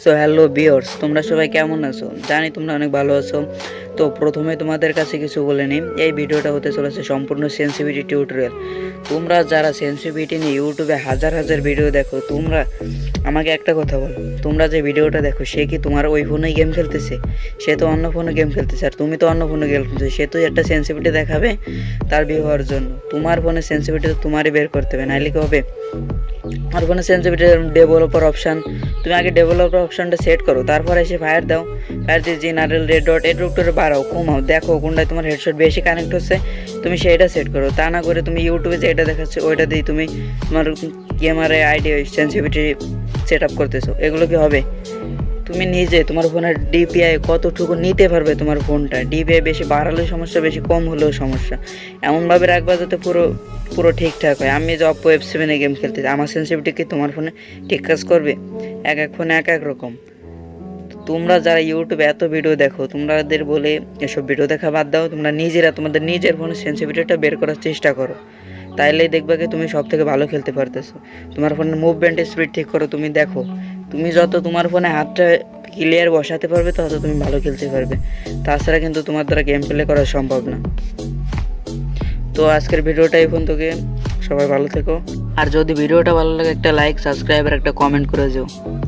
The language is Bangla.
সো হ্যালো ভিউয়ার্স, তোমরা সবাই কেমন আছো? জানি তোমরা অনেক ভালো আছো। তো প্রথমে তোমাদের কাছে কিছু বলে নিই, এই ভিডিওটা হতে চলেছে সম্পূর্ণ সেন্সিটিভিটি টিউটোরিয়াল। তোমরা যারা সেন্সিটিভিটি নিয়ে ইউটিউবে হাজার হাজার ভিডিও দেখো, তোমরা আমাকে একটা কথা বলো, তোমরা যে ভিডিওটা দেখো সে কি তোমার ওই ফোনে গেম খেলতেছে? সে তো অন্য ফোনে গেম খেলতেছে, আর তুমি তো অন্য ফোনে গেম খেলতেছো। সে তো একটা সেন্সিটিভিটি দেখাবে তার ভিউ হওয়ার জন্য। তোমার ফোনে সেন্সিটিভিটি তোমারই বের করতে হবে, নাহলে কি হবে? আর ফোনে সেন্সিটিভিটি ডেভেলপার অপশান, তুমি আগে ডেভেলপার অপশানটা সেট করো, তারপরে এসে ফায়ার দাও। ফায়ার দিয়ে জেনারেল রেড ডট এর উপরে বাড়াও কমাও, দেখো কোনটায় তোমার হেডশট বেশি কানেক্ট হচ্ছে, তুমি সেইটা সেট করো। তা না করে তুমি ইউটিউবে যেটা দেখাচ্ছে ওইটা দিয়ে তুমি তোমার গেমারে আইডি সেন্সিটিভিটি সেট আপ করতেছো, এগুলো কি হবে? তুমি নিজে তোমার ফোনের ডিপিআই কতটুকু নিতে পারবে, তোমার ফোনটা ডিপিআই বেশি বাড়ালেও সমস্যা, বেশি কম হলেও সমস্যা। এমনভাবে রাখবা যাতে পুরো পুরো ঠিকঠাক হয়। আমি যে অপো F7 গেম খেলতেছি, আমার সেন্সিটিভিটি কি তোমার ফোনে ঠিক কাজ করবে? এক এক ফোনে এক এক রকম। তোমরা যারা ইউটিউবে এত ভিডিও দেখো, তোমাদের বলে এসব ভিডিও দেখা বাদ দাও, তোমরা নিজেরা তোমাদের নিজের ফোনের সেন্সিটিভিটিটা বের করার চেষ্টা করো। তাইলেই দেখবা কি তুমি সব থেকে ভালো খেলতে পারতেছো। তোমার ফোনের মুভমেন্ট স্পিড ঠিক করো, তুমি দেখো তুমি যত তোমার ফোনে হাতটা ক্লিয়ার বসাতে পারবে তত তুমি ভালো খেলতে পারবে। তাছাড়া কিন্তু তোমার দ্বারা গেম প্লে করা সম্ভব না। তো আজকের ভিডিওটা এই পর্যন্ত, সবাই ভালো থেকো। আর যদি ভিডিওটা ভালো লাগে একটা লাইক, সাবস্ক্রাইব আর একটা কমেন্ট করে যাও।